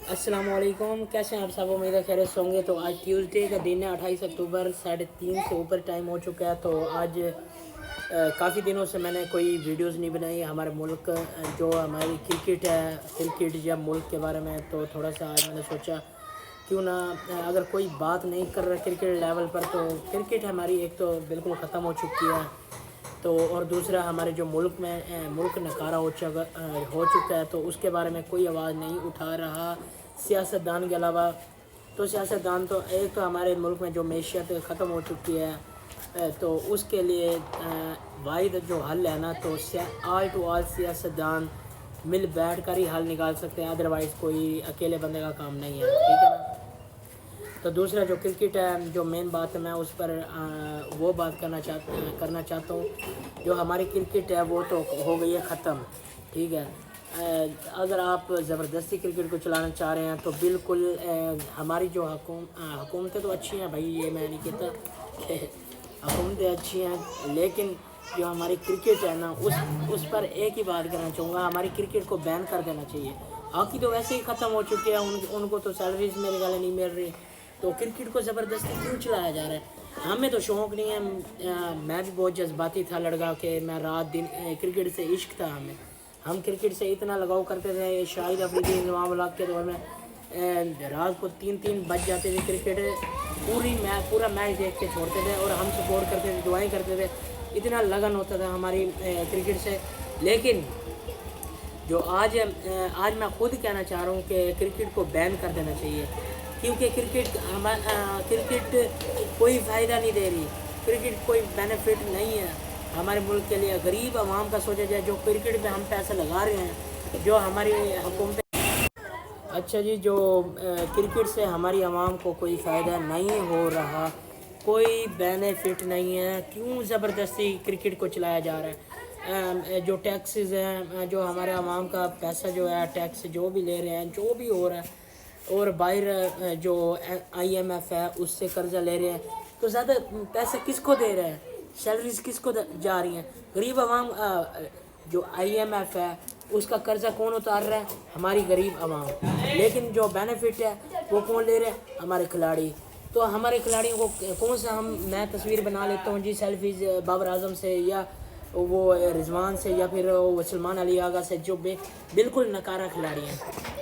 अस्सलाम वालेकुम, कैसे हैं आप सब? उम्मीद है खैरियत से होंगे। तो आज ट्यूसडे का दिन है, 28 अक्टूबर, 3:30 से ऊपर टाइम हो चुका है। तो आज काफ़ी दिनों से मैंने कोई वीडियोस नहीं बनाई हमारे मुल्क जो हमारी क्रिकेट है, क्रिकेट या मुल्क के बारे में। तो थोड़ा सा आज मैंने सोचा क्यों ना अगर कोई बात नहीं कर रहा क्रिकेट लेवल पर, तो क्रिकेट हमारी एक तो बिल्कुल ख़त्म हो चुकी है, तो और दूसरा हमारे जो मुल्क में मुल्क नकारा हो चुका है, तो उसके बारे में कोई आवाज़ नहीं उठा रहा सियासतदान के अलावा। तो सियासतदान तो एक तो हमारे मुल्क में जो मैशियत ख़त्म हो चुकी है, तो उसके लिए वाहिद जो हल है ना, तो आल टू आल सियासतदान मिल बैठ कर ही हल निकाल सकते हैं, अदरवाइज़ कोई अकेले बंदे का काम नहीं है, ठीक है ना। तो दूसरा जो क्रिकेट है, जो मेन बात है, मैं उस पर वो बात करना चाहता हूँ। जो हमारी क्रिकेट है वो तो हो गई है ख़त्म, ठीक है। अगर आप ज़बरदस्ती क्रिकेट को चलाना चाह रहे हैं तो बिल्कुल हमारी जो हुकूमतें तो अच्छी हैं भाई, ये मैं नहीं कहता कि हुकूमतें अच्छी हैं, लेकिन जो हमारी क्रिकेट है ना, उस पर एक ही बात करना चाहूँगा, हमारी क्रिकेट को बैन कर देना चाहिए। हॉकी तो वैसे ही ख़त्म हो चुकी है, उनको तो सैलरीज मेरे ख्याल नहीं मिल रही, तो क्रिकेट को ज़बरदस्ती क्यों चलाया जा रहा है? हमें तो शौक़ नहीं है। मैं भी बहुत जज्बाती था लड़का के मैं रात दिन क्रिकेट से इश्क था हमें। हम क्रिकेट से इतना लगाव करते थे, शाहिद अफरीदी इंजमाम उलग के दौर में रात को 3-3 बज जाते थे, क्रिकेट पूरा मैच देख के छोड़ते थे और हम सपोर्ट करते थे, दुआएं करते थे, इतना लगन होता था हमारी क्रिकेट से। लेकिन जो आज मैं खुद कहना चाह रहा हूँ कि क्रिकेट को बैन कर देना चाहिए, क्योंकि क्रिकेट कोई फ़ायदा नहीं दे रही, क्रिकेट कोई बेनिफिट नहीं है हमारे मुल्क के लिए। गरीब आवाम का सोचा जाए, जो क्रिकेट पे हम पैसा लगा रहे हैं, जो हमारी हुकूमत। अच्छा जी, जो क्रिकेट से हमारी आवाम को कोई फ़ायदा नहीं हो रहा, कोई बेनिफिट नहीं है, क्यों ज़बरदस्ती क्रिकेट को चलाया जा रहा है? जो टैक्सेस हैं, जो हमारे आवाम का पैसा जो है, टैक्स जो भी ले रहे हैं, जो भी हो रहा है, और बाहर जो IMF है उससे कर्जा ले रहे हैं, तो ज़्यादा पैसे किसको दे रहे हैं? सैलरीज किसको जा रही हैं? गरीब आवाम। जो IMF है उसका कर्जा कौन उतार रहा है? हमारी गरीब आवाम। लेकिन जो बेनिफिट है वो कौन ले रहे हैं? हमारे खिलाड़ी। तो हमारे खिलाड़ियों को कौन सा मैं तस्वीर बना लेता हूँ जी सेल्फीज बाबर आजम से, या वो रिजवान से, या फिर वो सलमान अली आगा से, जो बिल्कुल नकारा खिलाड़ी हैं।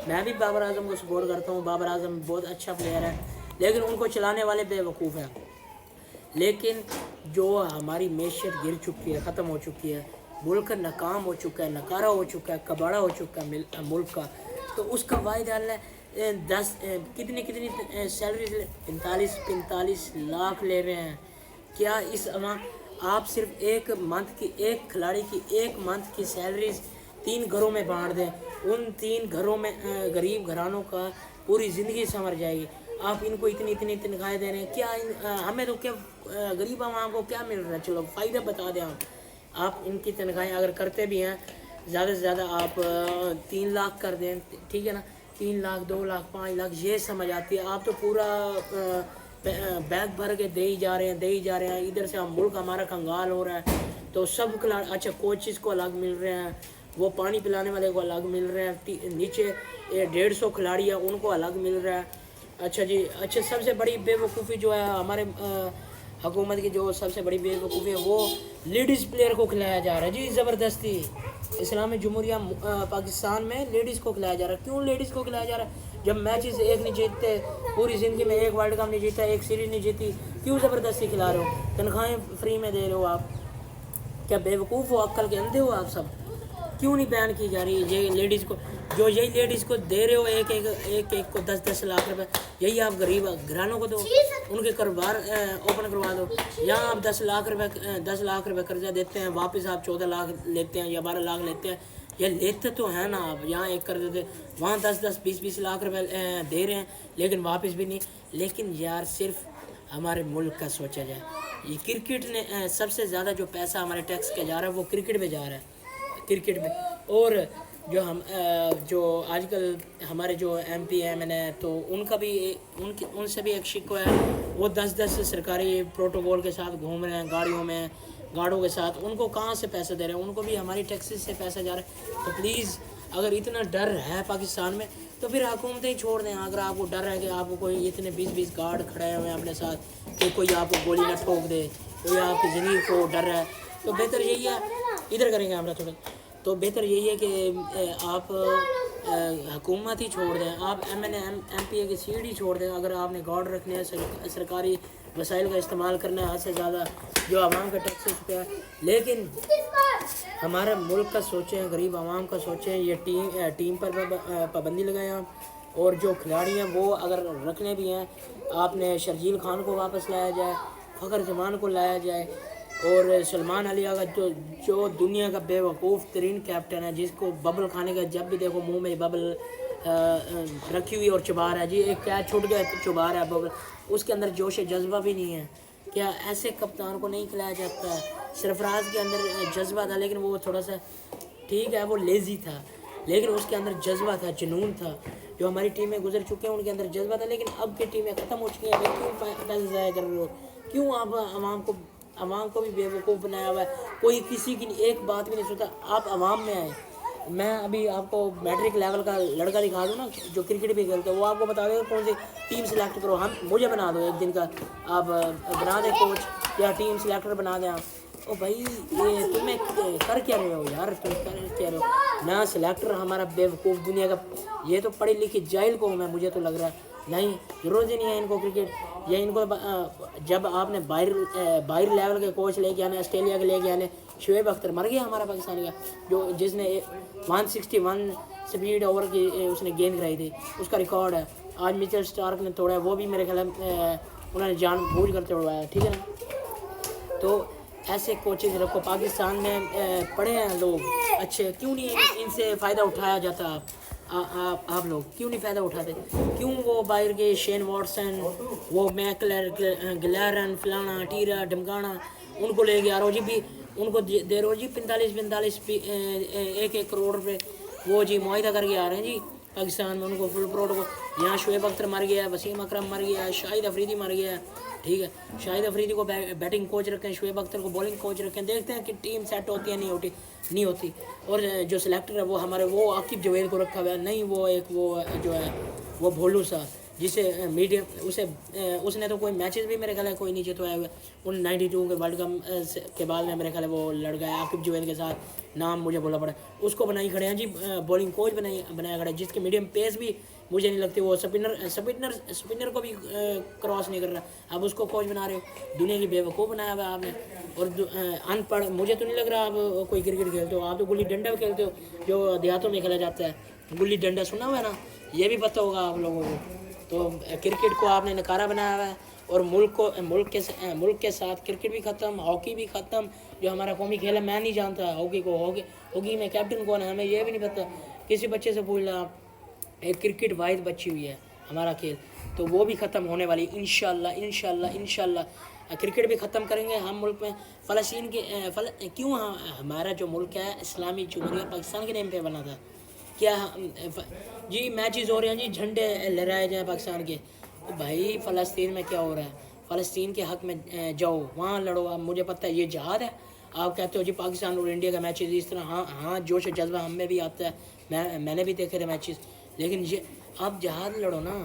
मैं भी बाबर आजम को सपोर्ट करता हूँ, बाबर आजम बहुत अच्छा प्लेयर है, लेकिन उनको चलाने वाले बेवकूफ़ हैं। लेकिन जो हमारी मैशियत गिर चुकी है, ख़त्म हो चुकी है, मुल्क नाकाम हो चुका है, नकारा हो चुका है, कबाड़ा हो चुका है मुल्क का, तो उसका वाहिद हल है कितनी सैलरी 45 लाख ले रहे हैं। क्या इस आप सिर्फ एक खिलाड़ी की एक मंथ की सैलरीज 3 घरों में बांट दें, उन 3 घरों में गरीब घरानों का पूरी ज़िंदगी संवर जाएगी। आप इनको इतनी तनख्वाहें दे रहे हैं, क्या हमें तो क्या गरीब आवाम को क्या मिल रहा है? चलो फ़ायदा बता दें आप इनकी तनख्वाहें अगर करते भी हैं, ज़्यादा से ज़्यादा आप 3 लाख कर दें, ठीक है ना। 3 लाख, 2 लाख, 5 लाख, ये समझ आती है। आप तो पूरा बैग भर के दे ही जा रहे हैं। इधर से हम मुल्क हमारा कंगाल हो रहा है, तो सब खिलाड़ी अच्छा कोचेस को अलग मिल रहे हैं, वो पानी पिलाने वाले को अलग मिल रहे हैं, नीचे 150 खिलाड़ी है उनको अलग मिल रहा है। अच्छा जी, अच्छा, सबसे बड़ी बेवकूफ़ी जो है हमारे हुकूमत की, जो सबसे बड़ी बेवकूफ़ी है, वो लेडीज़ प्लेयर को खिलाया जा रहा है जी ज़बरदस्ती। इस्लामी जमहूरिया पाकिस्तान में लेडीज़ को खिलाया जा रहा है। क्यों लेडीज़ को खिलाया जा रहा है? जब मैचेस एक नहीं जीतते, पूरी ज़िंदगी में एक वर्ल्ड कप नहीं जीता, एक सीरीज़ नहीं जीती, क्यों ज़बरदस्ती खिला रहे हो? तनख्वाहें फ्री में दे रहे हो आप। क्या बेवकूफ़ हो? अक्ल के अंधे हो आप सब? क्यों नहीं बैन की जा रही है ये लेडीज़ को? जो यही लेडीज़ को दे रहे हो एक को 10-10 लाख रुपए, यही आप गरीब घरानों को दो, उनके कारोबार ओपन करवा दो। यहाँ आप 10 लाख रुपए कर्जा देते हैं, वापस आप 14 लाख लेते हैं या 12 लाख लेते हैं। ये लेते तो हैं ना आप, यहाँ एक कर देते, वहाँ 10-10, 20-20 लाख रुपए दे रहे हैं, लेकिन वापस भी नहीं। लेकिन यार सिर्फ हमारे मुल्क का सोचा जाए, ये क्रिकेट ने सबसे ज़्यादा जो पैसा हमारे टैक्स का जा रहा है वो क्रिकेट में जा रहा है, क्रिकेट में। और जो आजकल हमारे जो MP MN है, तो उनका भी उनसे भी एक शिकवा है, वो 10-10 सरकारी प्रोटोकॉल के साथ घूम रहे हैं गाड़ियों के साथ। उनको कहाँ से पैसा दे रहे हैं? उनको भी हमारी टैक्सेस से पैसा जा रहा है। तो प्लीज़ اگر اتنا ڈر ہے پاکستان میں تو پھر حکومتیں ہی چھوڑ دیں. اگر آپ کو ڈر ہے کہ آپ کو کوئی اتنے 20 گارڈ کھڑے ہوئے ہیں اپنے ساتھ کہ کوئی آپ کو گولی نہ ٹھوک دے, کوئی آپ کی زندگی کو ڈر ہے, تو بہتر یہی ہے, ادھر کریں گے ہمارا تھوڑا, تو بہتر یہی ہے کہ آپ حکومت ہی چھوڑ دیں, آپ ایم پی اے کی سیٹ ہی چھوڑ دیں. اگر آپ نے گارڈ رکھنے ہیں, سرکاری وسائل کا استعمال کرنا ہے حد سے زیادہ, جو عوام کا ٹیکسز پہ ہے, لیکن ہمارے ملک کا سوچیں, غریب عوام کا سوچیں. یہ ٹیم پر پابندی لگائیں آپ, اور جو کھلاڑی ہیں وہ اگر رکھنے بھی ہیں, آپ نے شرجیل خان کو واپس لایا جائے, فخر زمان کو لایا جائے, اور سلمان علی آغا جو دنیا کا بے وقوف ترین کیپٹن ہے, جس کو ببل کھانے کا جب بھی دیکھو منہ میں ببل رکھی ہوئی اور چبا رہا ہے. جی ایک کیا چھوٹ گیا چبا رہا ہے ببل, اس کے اندر جوش جذبہ بھی نہیں ہے. کیا ایسے کپتان کو نہیں کھلایا جاتا ہے؟ سرفراز کے اندر جذبہ تھا, لیکن وہ تھوڑا سا ٹھیک ہے وہ لیزی تھا, لیکن اس کے اندر جذبہ تھا, جنون تھا. جو ہماری ٹیمیں گزر چکے ہیں ان کے اندر جذبہ تھا, لیکن اب کی ٹیمیں ختم ہو چکی ہیں. کیوں پیسے ضائع کر رہے ہو؟ کیوں آپ عوام کو بھی بے وقوف بنایا ہوا ہے؟ کوئی کسی کی ایک بات بھی نہیں سنتا. آپ عوام میں آئے. میں ابھی آپ کو میٹرک لیول کا لڑکا دکھا دوں نا جو کرکٹ بھی کھیلتا ہے, وہ آپ کو بتا دے گا کون سی ٹیم سلیکٹ کرو. مجھے بنا دو ایک دن کا, آپ بنا دیں کوچ یا ٹیم سلیکٹر بنا دیں آپ. او بھائی یہ تمہیں کر کیا رہے ہو یار, تم کر کیا رہے ہو؟ نہ سلیکٹر ہمارا بے وقوف دنیا کا, یہ تو پڑھی لکھی جاہل کو میں, مجھے تو لگ رہا ہے نہیں, ضرورت ہی نہیں ہے ان کو کرکٹ. یہ ان کو جب آپ نے باہر لیول کے کوچ لے کے آنے, آسٹریلیا کے لے کے آنے. شعیب اختر مر گیا ہمارا پاکستانی کا, جس نے 161 سپیڈ اوور کی اس نے گیند کرائی تھی, اس کا ریکارڈ ہے. آج میچل اسٹارک نے توڑا ہے, وہ بھی میرے خیال میں انہوں نے جان بوجھ کر توڑوایا ہے, ٹھیک ہے نا. تو ایسے کوچز رکھو. پاکستان میں پڑھے ہیں لوگ اچھے, کیوں نہیں ان سے فائدہ اٹھایا جاتا؟ آپ لوگ کیوں نہیں فائدہ اٹھاتے؟ کیوں وہ باہر کے شین واٹسن, وہ میکلر گلیرن, فلانا ٹیرا ڈمکانا, ان کو لے کے آ رہو جی, بھی ان کو دے رہو جی 45 1 کروڑ روپے, وہ جی معاہدہ کر کے آ رہے ہیں جی پاکستان میں. ان کو فل پروٹ کو یہاں شعیب اختر مر گیا, وسیم اکرم مر گیا, شاہد افریدی مر گیا, ٹھیک ہے. شاہد افریدی کو بیٹنگ کوچ رکھیں, شعیب اختر کو بالنگ کوچ رکھیں, دیکھتے ہیں کہ ٹیم سیٹ ہوتی ہے نہیں ہوتی. اور جو سلیکٹر ہے وہ ہمارے وہ عاقب جوید کو رکھا ہوا ہے, نہیں وہ ایک وہ جو ہے وہ بھولو سا, جسے میڈیم اس نے تو کوئی میچز بھی میرے خیال ہے کوئی نہیں جتوایا ہوا. ان 92 کے ورلڈ کپ کے بعد میں میرے خیال ہے وہ لڑ گیا عاقب جوید کے ساتھ, نام مجھے بولا پڑا. اس کو بنائی کھڑے ہیں جی بالنگ کوچ بنایا کھڑا ہے, جس کے میڈیم پیس بھی مجھے نہیں لگتی, وہ سپنر کو بھی کراس نہیں کر رہا. اب اس کو کوچ بنا رہے ہو, دنیا کی بے وقوف بنایا ہوا آپ نے. اور ان پڑھ, مجھے تو نہیں لگ رہا آپ کوئی کرکٹ کھیلتے ہو, آپ تو گلی ڈنڈا کھیلتے ہو جو دیہاتوں میں کھیلا جاتا ہے. گلی ڈنڈا سنا ہوا ہے نا, یہ بھی پتہ ہوگا آپ لوگوں کو. تو کرکٹ کو آپ نے نکارہ بنایا ہوا ہے, اور ملک کے ساتھ کرکٹ بھی ختم, ہاکی بھی ختم. جو ہمارا قومی کھیل ہے میں نہیں جانتا ہاکی کو, ہاکی میں کیپٹن کون ہے ہمیں یہ بھی نہیں پتہ. کسی بچے سے پوچھ لیں آپ, ایک کرکٹ واحد بچی ہوئی ہے ہمارا کھیل, تو وہ بھی ختم ہونے والی انشاءاللہ. کرکٹ بھی ختم کریں گے ہم ملک میں. فلسطین کے کیوں ہمارا جو ملک ہے اسلامی جمہوریہ پاکستان کے نیم پہ بنا تھا, کیا جی میچز ہو رہے ہیں جی, جھنڈے لہرائے جائیں پاکستان کے. بھائی فلسطین میں کیا ہو رہا ہے؟ فلسطین کے حق میں جاؤ, وہاں لڑو. اب مجھے پتہ ہے یہ جہاد ہے. آپ کہتے ہو جی پاکستان اور انڈیا کا میچز اس طرح, ہاں جوش و جذبہ ہم میں بھی آتا ہے, میں نے بھی دیکھے تھے میچز, لیکن یہ آپ جہاد لڑو نا.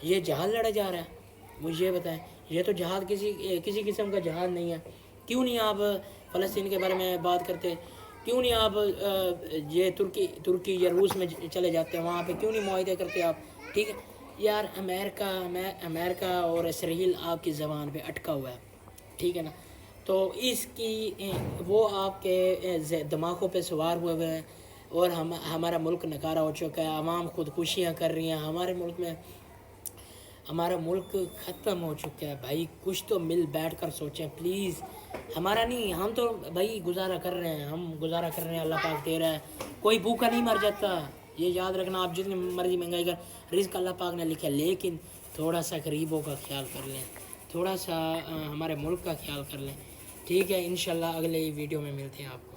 یہ جہاد لڑا جا رہا ہے, مجھے یہ بتائیں. یہ تو جہاد کسی قسم کا جہاد نہیں ہے. کیوں نہیں آپ فلسطین کے بارے میں بات کرتے؟ کیوں نہیں آپ یہ ترکی یا روس میں چلے جاتے ہیں, وہاں پہ کیوں نہیں معاہدے کرتے آپ؟ ٹھیک ہے یار, امریکہ اور اسرائیل آپ کی زبان پہ اٹکا ہوا ہے, ٹھیک ہے نا. تو اس کی وہ آپ کے دماغوں پہ سوار ہوئے ہیں, اور ہمارا ملک نکارہ ہو چکا ہے. عوام خودکشیاں کر رہی ہیں ہمارے ملک میں. ہمارا ملک ختم ہو چکا ہے بھائی. کچھ تو مل بیٹھ کر سوچیں پلیز. ہمارا نہیں, ہم تو بھائی گزارا کر رہے ہیں, اللہ پاک دے رہا ہے, کوئی بھوکا نہیں مر جاتا. یہ یاد رکھنا, آپ جتنی مرضی مہنگائی کا رزق اللہ پاک نے لکھا ہے, لیکن تھوڑا سا غریبوں کا خیال کر لیں, تھوڑا سا ہمارے ملک کا خیال کر لیں, ٹھیک ہے. انشاءاللہ اگلے ویڈیو میں ملتے ہیں آپ.